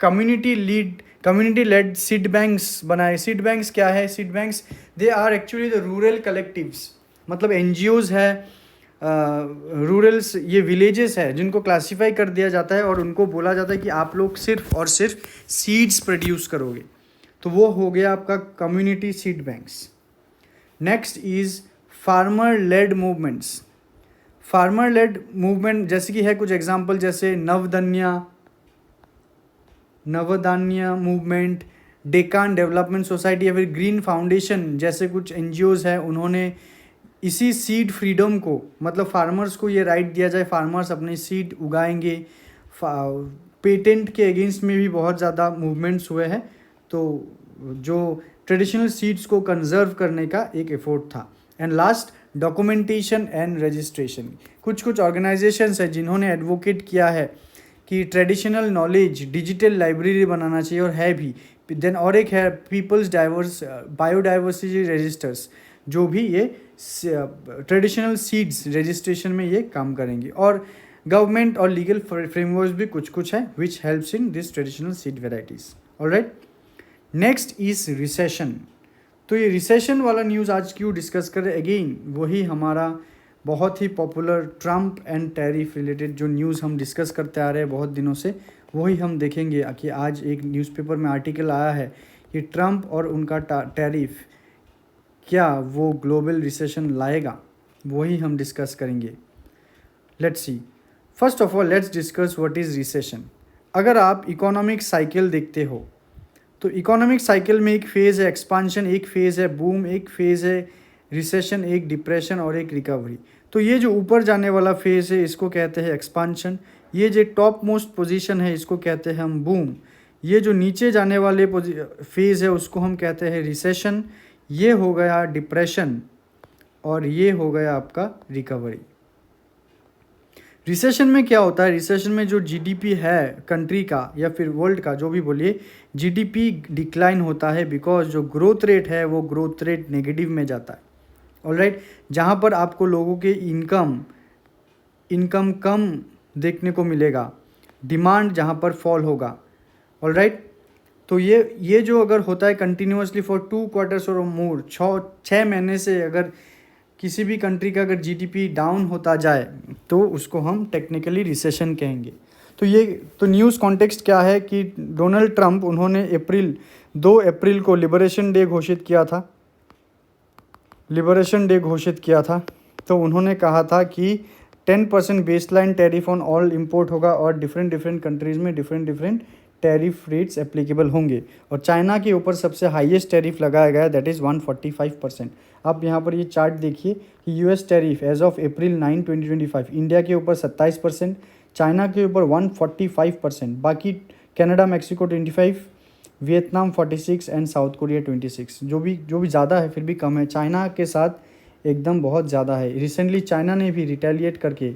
कम्युनिटी लेड सीड बैंक्स बनाए। सीड बैंक्स क्या है? Seed banks they are actually the rural collectives, मतलब NGOs है, रूरल्स ये विलेजेस है जिनको क्लासीफाई कर दिया जाता है और उनको बोला जाता है कि आप लोग सिर्फ और सिर्फ सीड्स प्रोड्यूस करोगे, तो वो हो गया आपका community seed banks. Next is farmer led movements. Farmer led movement जैसे कि है कुछ एग्जांपल, जैसे Navdanya movement, Deccan development society या फिर ग्रीन फाउंडेशन जैसे कुछ NGOs है, उन्होंने इसी सीड फ्रीडम को, मतलब फार्मर्स को ये राइट दिया जाए, फार्मर्स अपने सीड उगाएंगे। पेटेंट के अगेंस्ट में भी बहुत ज़्यादा मूवमेंट्स हुए हैं, तो जो ट्रेडिशनल सीड्स को कंजर्व करने का एक एफर्ट था। And last documentation and registration. कुछ कुछ ऑर्गेनाइजेशंस है जिन्होंने एडवोकेट किया है कि ट्रेडिशनल नॉलेज डिजिटल लाइब्रेरी बनाना चाहिए, और है भी। देन और एक है पीपल्स बायोडाइवर्सिटी रजिस्टर्स, जो भी ये ट्रेडिशनल सीड्स रजिस्ट्रेशन में ये काम करेंगे। और गवर्नमेंट और लीगल फ्रेमवर्क भी कुछ कुछ है which helps in this traditional seed varieties. Alright, next is recession. तो ये रिसेशन वाला न्यूज़ आज क्यों डिस्कस करें, अगेन वही हमारा बहुत ही popular Trump and tariff related जो न्यूज़ हम डिस्कस करते आ रहे हैं बहुत दिनों से, वही हम देखेंगे कि आज एक न्यूज़पेपर में आर्टिकल आया है कि ट्रम्प और उनका टैरिफ क्या वो ग्लोबल रिसेशन लाएगा, वही हम डिस्कस करेंगे। Let's see, first of all let's discuss what is recession. अगर आप इकोनॉमिक साइकिल देखते हो तो इकोनॉमिक साइकिल में एक फेज़ है एक्सपांशन, एक फेज़ है बूम, एक फेज़ है रिसेशन, एक डिप्रेशन और एक रिकवरी। तो ये जो ऊपर जाने वाला फेज़ है इसको कहते हैं एक्सपांशन, ये जो टॉप मोस्ट पोजीशन है इसको कहते हैं हम बूम, ये जो नीचे जाने वाले फेज़ है उसको हम कहते हैं रिसेशन, ये हो गया डिप्रेशन और ये हो गया आपका रिकवरी। रिसेशन में क्या होता है, रिसेशन में जो जीडीपी है कंट्री का या फिर वर्ल्ड का जो भी बोलिए, जीडीपी डिक्लाइन होता है बिकॉज जो ग्रोथ रेट है वो ग्रोथ रेट नेगेटिव में जाता है। ऑलराइट, जहाँ पर आपको लोगों के इनकम कम देखने को मिलेगा, डिमांड जहाँ पर फॉल होगा। ऑलराइट, तो ये जो अगर होता है कंटिन्यूसली फॉर 2 क्वार्टर्स और मोर, 6 महीने से अगर किसी भी कंट्री का अगर जीडीपी डाउन होता जाए तो उसको हम टेक्निकली रिसेशन कहेंगे। तो न्यूज़ कॉन्टेक्स्ट क्या है कि डोनाल्ड ट्रंप उन्होंने 2 अप्रैल को लिबरेशन डे घोषित किया था। तो उन्होंने कहा था कि 10% baseline tariff on all import होगा और डिफरेंट कंट्रीज़ में डिफरेंट टैरिफ रेट्स एप्लीकेबल होंगे, और चाइना के ऊपर सबसे हाईएस्ट टैरिफ लगाया गया दैट इज़ 145%। आप यहाँ पर ये चार्ट देखिए कि US tariff as of April 9, 2025 India के ऊपर 27%, चाइना के ऊपर 145%, बाकी Canada Mexico 25, Vietnam 46 and South Korea 26। जो भी ज़्यादा है फिर भी कम है, चाइना के साथ एकदम बहुत ज़्यादा है। रिसेंटली चाइना ने भी रिटेलिएट करके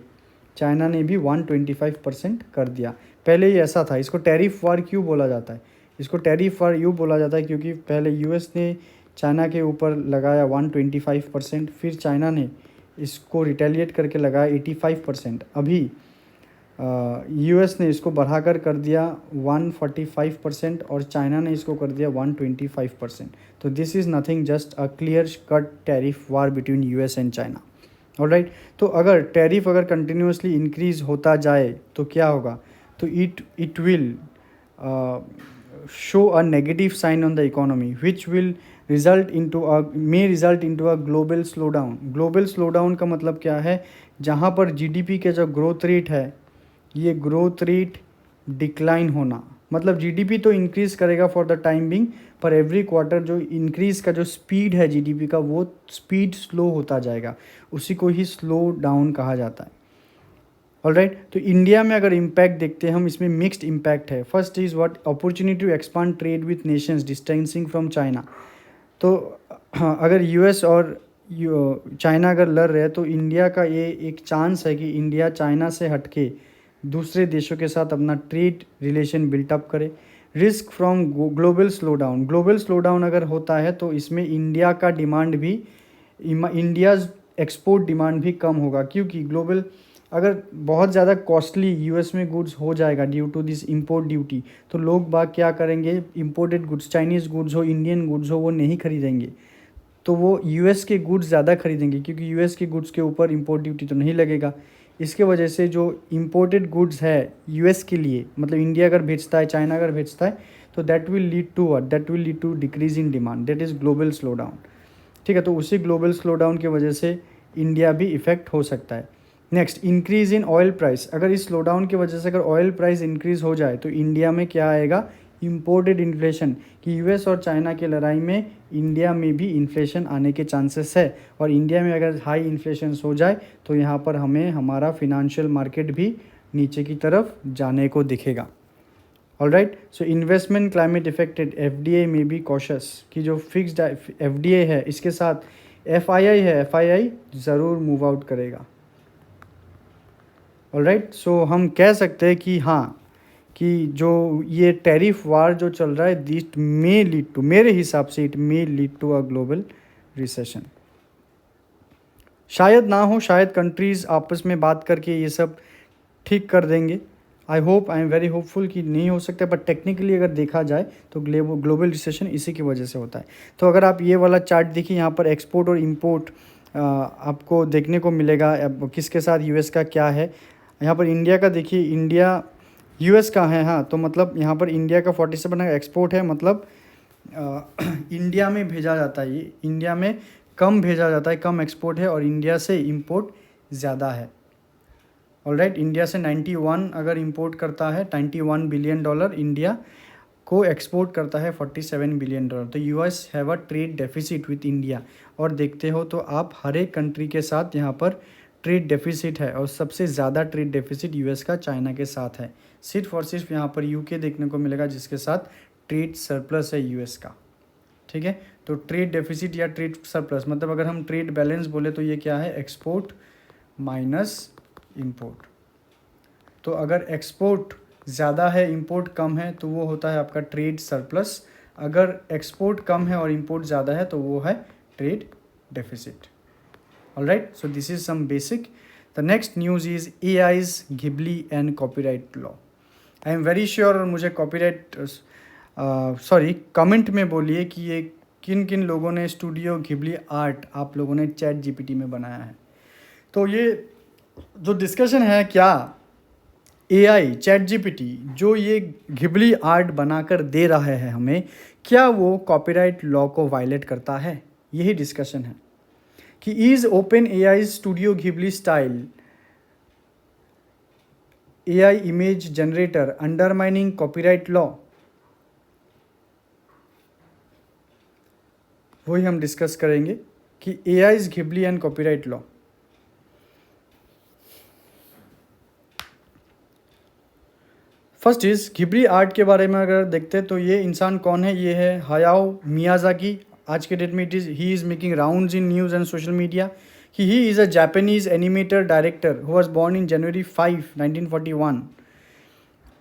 125% कर दिया। पहले ही ऐसा था। इसको टैरिफ वार क्यों बोला जाता है, इसको टैरिफ वार यूँ बोला जाता है क्योंकि पहले यूएस ने चाइना के ऊपर लगाया 125%, फिर चाइना ने इसको रिटेलिएट करके लगाया 85%, अभी यूएस ने इसको बढ़ाकर कर दिया 145% और चाइना ने इसको कर दिया 125%। तो this is nothing just a clear cut tariff war between US and China. Alright, तो अगर टैरिफ अगर कंटिन्यूसली इंक्रीज होता जाए तो क्या होगा, तो it will show a negative sign on the economy which will result into a global slowdown. Global slowdown का मतलब क्या है, जहाँ पर जीडीपी के जो ग्रोथ रेट है ये ग्रोथ रेट डिक्लाइन होना, मतलब जीडीपी तो इंक्रीज़ करेगा फॉर द टाइम बिंग, पर एवरी क्वार्टर जो इंक्रीज़ का जो स्पीड है जीडीपी का वो स्पीड स्लो होता जाएगा, उसी को ही स्लो डाउन कहा जाता है। ऑलराइट, तो इंडिया में अगर इम्पैक्ट देखते हैं हम, इसमें मिक्स्ड इम्पैक्ट है। First is what opportunity to expand trade with nations distancing from China. तो अगर यूएस और चाइना अगर लड़ रहे हैं तो इंडिया का ये एक चांस है कि इंडिया चाइना से हटके दूसरे देशों के साथ अपना ट्रेड रिलेशन बिल्टअप करे। Risk from global slowdown, global slowdown अगर होता है तो इसमें इंडिया का डिमांड भी, इंडियाज़ एक्सपोर्ट डिमांड भी कम होगा, क्योंकि ग्लोबल अगर बहुत ज़्यादा कॉस्टली यूएस में गुड्स हो जाएगा due to this import duty, तो लोग बाग क्या करेंगे, इंपोर्टेड गुड्स, चाइनीज़ गुड्स हो, इंडियन गुड्स हो, वो नहीं खरीदेंगे, तो वो यूएस के गुड्स ज़्यादा खरीदेंगे क्योंकि यूएस के गुड्स के ऊपर इंपोर्ट ड्यूटी तो नहीं लगेगा। इसके वजह से जो इंपोर्टेड गुड्स है यूएस के लिए, मतलब इंडिया अगर भेजता है, चाइना अगर भेजता है, तो that will lead to decrease in demand, that is global slowdown. ठीक है, तो उसी ग्लोबल स्लोडाउन की वजह से इंडिया भी इफ़ेक्ट हो सकता है। Next, increase in oil price, अगर इस स्लोडाउन की वजह से अगर ऑयल प्राइस इंक्रीज हो जाए तो इंडिया में क्या आएगा, इम्पोर्टेड इन्फ्लेशन, कि यूएस और चाइना की लड़ाई में इंडिया में भी इन्फ्लेशन आने के चांसेस है, और इंडिया में अगर हाई इन्फ्लेशन हो जाए तो यहाँ पर हमें हमारा फिनेंशियल मार्केट भी नीचे की तरफ जाने को दिखेगा। Alright, so investment climate affected, FDA में बी कॉशस, कि जो फिक्स्ड एफडीए है इसके साथ FII है, FII ज़रूर मूव आउट करेगा। ऑलराइट, सो हम कह सकते हैं कि हाँ, कि जो ये टैरिफ वार जो चल रहा है, दिस मे लीड टू, मेरे हिसाब से it may lead to a global recession. शायद ना हो, शायद कंट्रीज़ आपस में बात करके ये सब ठीक कर देंगे। आई एम वेरी होपफुल कि नहीं हो सकता, बट टेक्निकली अगर देखा जाए तो ग्लोबल रिसेशन इसी की वजह से होता है। तो अगर आप ये वाला चार्ट देखिए, यहाँ पर एक्सपोर्ट और इंपोर्ट आपको देखने को मिलेगा। अब किसके साथ यूएस का क्या है, यहाँ पर इंडिया का देखिए, इंडिया यूएस का है, हाँ, तो मतलब यहाँ पर इंडिया का 47 एक्सपोर्ट है, मतलब इंडिया में भेजा जाता है, ये इंडिया में कम भेजा जाता है, कम एक्सपोर्ट है, और इंडिया से इंपोर्ट ज़्यादा है। ऑलराइट, इंडिया से 91 अगर इंपोर्ट करता है, 91 बिलियन डॉलर, इंडिया को एक्सपोर्ट करता है 47 बिलियन डॉलर। तो US have a trade deficit with India, और देखते हो तो आप हर एक कंट्री के साथ यहाँ पर ट्रेड डेफिसिट है, और सबसे ज़्यादा ट्रेड डेफिसिट यूएस का चाइना के साथ है। सिर्फ और सिर्फ यहाँ पर यूके देखने को मिलेगा जिसके साथ ट्रेड सरप्लस है यूएस का। ठीक है, तो ट्रेड डेफिसिट या ट्रेड सरप्लस, मतलब अगर हम ट्रेड बैलेंस बोले तो ये क्या है, एक्सपोर्ट माइनस इंपोर्ट। तो अगर एक्सपोर्ट ज़्यादा है, इंपोर्ट कम है, तो वो होता है आपका ट्रेड सरप्लस। अगर एक्सपोर्ट कम है और इंपोर्ट ज़्यादा है तो वो है trade deficit. Alright, so this is some basic. The next news is AI's Ghibli and copyright law. I am very sure, और मुझे कॉपीराइट कमेंट में बोलिए कि ये किन किन लोगों ने स्टूडियो घिबली आर्ट आप लोगों ने चैट GPT में बनाया है। तो ये जो डिस्कशन है, क्या AI चैट GPT जो ये घिबली आर्ट बनाकर दे रहा है हमें, क्या वो कॉपीराइट लॉ को वायलेट करता है, यही डिस्कशन है कि is open AI studio Ghibli style AI image generator undermining copyright law. वही हम डिस्कस करेंगे कि AI's Ghibli and copyright law. First is Ghibli art के बारे में अगर देखते हैं तो ये इंसान कौन है, ये है हायाओ मियाजाकी। आज के डेट में ही is making rounds in news and social media कि he is a Japanese animator director who was born in January 5, 1941,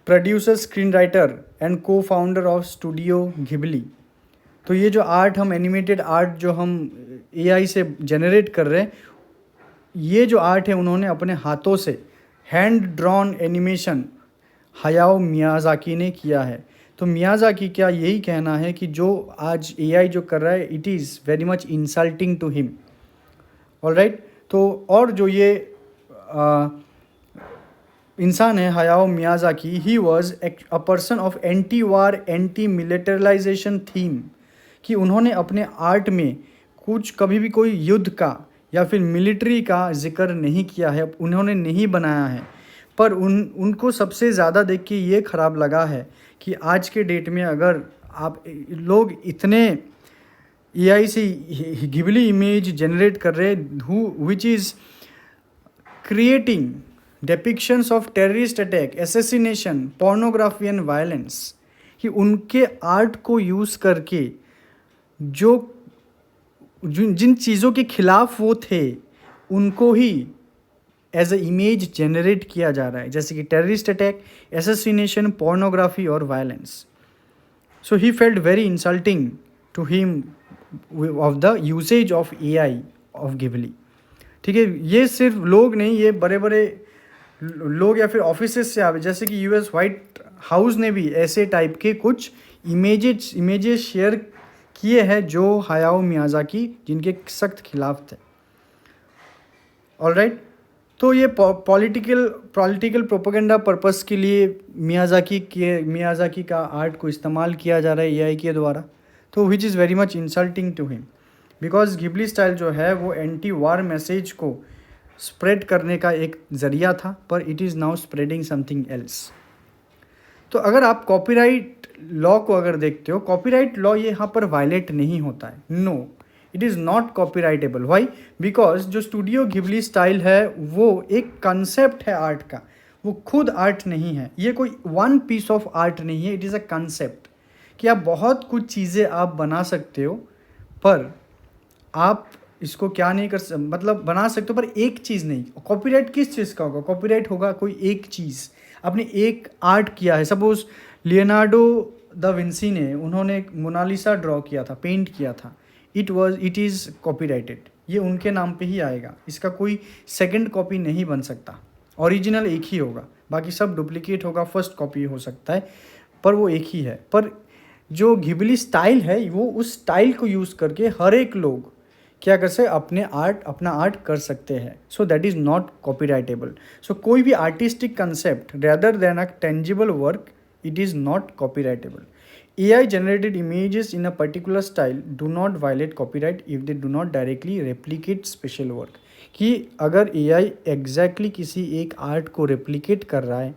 producer, screenwriter and cofounder of Studio Ghibli. तो ये जो art हम animated art जो हम AI से generate कर रहे हैं, ये जो आर्ट है उन्होंने अपने हाथों से हैंड ड्रॉन एनिमेशन हायाओ मियाजाकी ने किया है। तो मियाजाकी क्या यही कहना है कि जो आज AI जो कर रहा है, it is very much insulting to him. Alright, तो और जो ये इंसान है Hayao Miyazaki, he was a person of anti war anti militarization theme, कि उन्होंने अपने आर्ट में कुछ कभी भी कोई युद्ध का या फिर मिलिट्री का जिक्र नहीं किया है, उन्होंने नहीं बनाया है। पर उनको सबसे ज़्यादा देख के ये ख़राब लगा है कि आज के डेट में अगर आप लोग इतने AI से घिबली इमेज जनरेट कर रहे हैं which is creating depictions of terrorist attack, assassination, pornography and violence, कि उनके आर्ट को यूज़ करके जिन चीज़ों के खिलाफ वो थे उनको ही एज अ इमेज जनरेट किया जा रहा है, जैसे कि टेररिस्ट अटैक, असैसिनेशन, पोर्नोग्राफी और violence. So he felt very insulting to him of the usage of AI of Ghibli. ठीक है, ये सिर्फ लोग नहीं, ये बड़े बड़े लोग या फिर ऑफिसेस से आवे, जैसे कि US व्हाइट हाउस ने भी ऐसे टाइप के कुछ इमेजेस शेयर किए हैं जो हायाओ मियाजाकी जिनके सख्त खिलाफ थे। ऑलराइट, तो ये पॉलिटिकल प्रोपेगेंडा पर्पस के लिए मियाजाकी का आर्ट को इस्तेमाल किया जा रहा है AI के द्वारा, तो which is very much insulting to him, because Ghibli style जो है वो एंटी वार मैसेज को स्प्रेड करने का एक ज़रिया था, पर it is now spreading something else. तो अगर आप कॉपीराइट लॉ को अगर देखते हो, कॉपीराइट लॉ ये यहाँ पर वायलेट नहीं होता है, no, it is not copyrightable. Why? Because जो स्टूडियो घिबली स्टाइल है वो एक कंसेप्ट है आर्ट का, वो खुद आर्ट नहीं है, ये कोई वन पीस ऑफ आर्ट नहीं है, इट इज़ अ कंसेप्ट कि आप बहुत कुछ चीज़ें आप बना सकते हो, पर आप इसको क्या नहीं मतलब बना सकते हो, पर एक चीज़ नहीं। कॉपीराइट किस चीज़ का होगा? कॉपीराइट होगा कोई एक चीज़, आपने एक आर्ट किया है। सपोज लियोनार्डो दा विंसी ने, उन्होंने एक मोनालिसा ड्रॉ किया था, पेंट किया था, इट इज़ कॉपीराइटेड, ये उनके नाम पे ही आएगा, इसका कोई सेकंड कॉपी नहीं बन सकता। ओरिजिनल एक ही होगा, बाकी सब डुप्लीकेट होगा, फर्स्ट कॉपी हो सकता है, पर वो एक ही है। पर जो घिबली स्टाइल है, वो उस स्टाइल को यूज़ करके हर एक लोग क्या कर सकते, अपना आर्ट कर सकते हैं। So that is not copyrightable. So कोई भी artistic concept rather than a tangible work, it is not copyrightable. AI generated images in a particular style do not violate copyright if they do not directly replicate special work. कि अगर AI exactly किसी एक art को replicate कर रहा है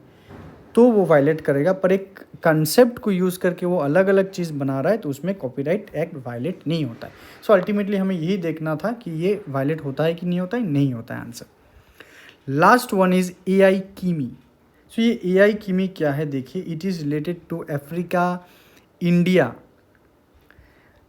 तो वो वायलेट करेगा, पर एक कंसेप्ट को यूज़ करके वो अलग अलग चीज़ बना रहा है तो उसमें कॉपीराइट एक्ट वायलेट नहीं होता है। सो अल्टीमेटली हमें यही देखना था कि ये वायलेट होता है कि नहीं होता है। नहीं होता है answer. Last one is AI कीमी। सो ये AI कीमी क्या है देखिए, it is related to Africa India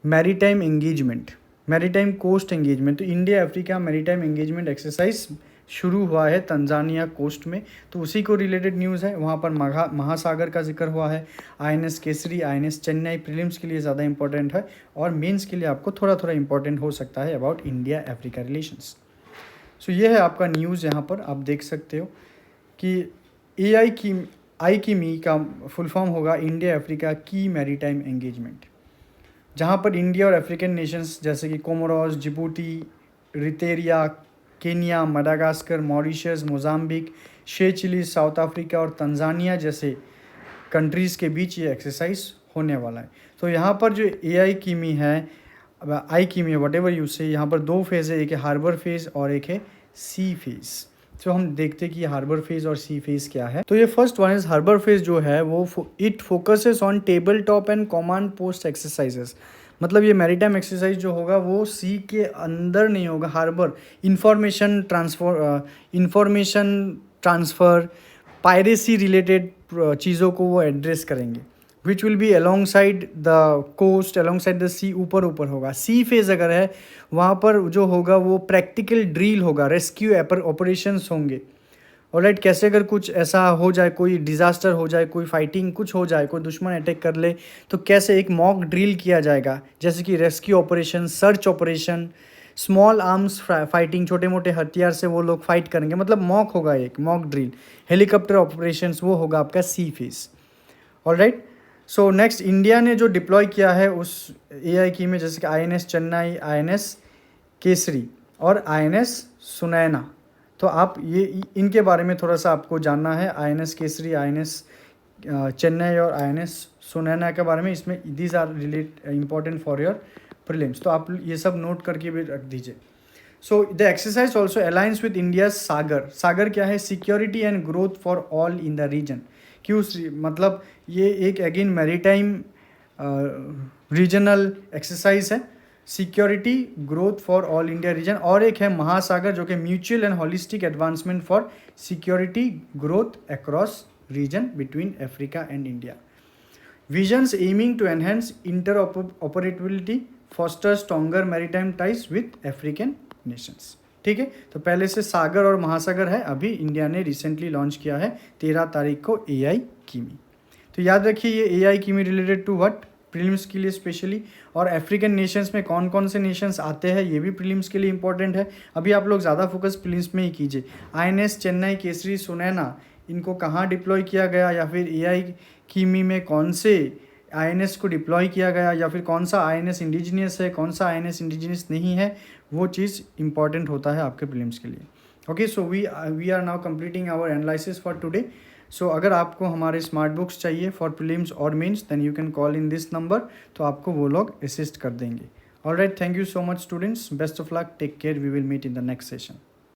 maritime engagement, maritime coast engagement. तो India Africa maritime engagement exercise शुरू हुआ है तंजानिया कोस्ट में, तो उसी को रिलेटेड न्यूज़ है। वहाँ पर महासागर का जिक्र हुआ है। INS Kesari, INS Chennai prelims के लिए ज़्यादा इंपॉर्टेंट है और मेंस के लिए आपको थोड़ा थोड़ा इंपॉर्टेंट हो सकता है अबाउट इंडिया अफ्रीका रिलेशंस। सो ये है आपका न्यूज़, यहाँ पर आप देख सकते हो कि आई की मी का फुल फॉर्म होगा इंडिया अफ्रीका की मैरीटाइम एंगेजमेंट, जहाँ पर इंडिया और अफ्रीकन नेशंस जैसे कि Comoros, Djibouti, Eritrea, Kenya, Madagascar, Mauritius, Mozambique, Seychelles, South Africa और तंजानिया जैसे कंट्रीज़ के बीच ये एक्सरसाइज होने वाला है। तो यहाँ पर जो AI कीमी है, आई कीमी है, वट एवर यू से, यहाँ पर दो फेज़ है, एक है हार्बर फेज़ और एक है सी फेज़। तो हम देखते हैं कि हार्बर फेज़ और सी फेज़ क्या है। तो ये first one is harbour phase जो है वो it focuses on table top and command post exercises. मतलब ये मैरीटाइम एक्सरसाइज जो होगा वो सी के अंदर नहीं होगा। Harbour information transfer piracy related चीज़ों को वो एड्रेस करेंगे, which will be alongside the coast, alongside the sea, ऊपर ऊपर होगा। सी फेज़ अगर है वहाँ पर जो होगा वो प्रैक्टिकल ड्रिल होगा, रेस्क्यू ऑपरेशंस होंगे। ऑलराइट, कैसे अगर कुछ ऐसा हो जाए, कोई डिज़ास्टर हो जाए, कोई फाइटिंग कुछ हो जाए, कोई दुश्मन अटैक कर ले, तो कैसे एक मॉक ड्रिल किया जाएगा, जैसे कि rescue operation, search operation, small arms fighting, छोटे मोटे हथियार से वो लोग फाइट करेंगे, मतलब मॉक होगा, एक मॉक ड्रिल। हेलीकॉप्टर ऑपरेशंस वो होगा आपका sea phase. Alright, so next India ने जो डिप्लॉय किया है उस AI की में, जैसे कि INS चेन्नई, INS केसरी और INS सुनैना। तो आप ये इनके बारे में थोड़ा सा आपको जानना है, INS केसरी, INS चेन्नई और INS सुनैना के बारे में। इसमें these are important for your prelims, तो आप ये सब नोट करके भी रख दीजिए। So the exercise also aligns with India SAGAR. SAGAR क्या है? Security and growth for all in the region. क्यों? मतलब ये एक अगेन मैरीटाइम रीजनल एक्सरसाइज है, security growth for all India region, और एक है महासागर जो कि mutual and holistic advancement for security growth across region between Africa and India. Visions aiming to enhance interoperability, foster stronger maritime ties with African nations. ठीक है, तो पहले से सागर और महासागर है, अभी इंडिया ने रिसेंटली लॉन्च किया है 13 तारीख को AI कीमी। तो याद रखिए ये AI कीमी रिलेटेड टू व्हाट, प्रीलिम्स के लिए स्पेशली। और अफ्रीकन नेशंस में कौन कौन से नेशंस आते हैं ये भी प्रीलिम्स के लिए इंपॉर्टेंट है। अभी आप लोग ज़्यादा फोकस प्रीलिम्स में ही कीजिए। INS चेन्नई, केसरी, सुनैना, इनको कहाँ डिप्लॉय किया गया, या फिर AI कीमी में कौन से INS को डिप्लॉय किया गया, या फिर कौन सा INS इंडिजिनियस है, कौन सा INS इंडिजिनियस नहीं है, वो चीज़ इंपॉर्टेंट होता है आपके प्रीलिम्स के लिए। Okay, so we are now completing our analysis for today. सो अगर आपको हमारे स्मार्ट बुक्स चाहिए फॉर प्रीलिम्स और mains, then you can call in this number, तो आपको वो लोग असिस्ट कर देंगे। Alright, thank you so much students, best of luck, take care, we will meet in the next session.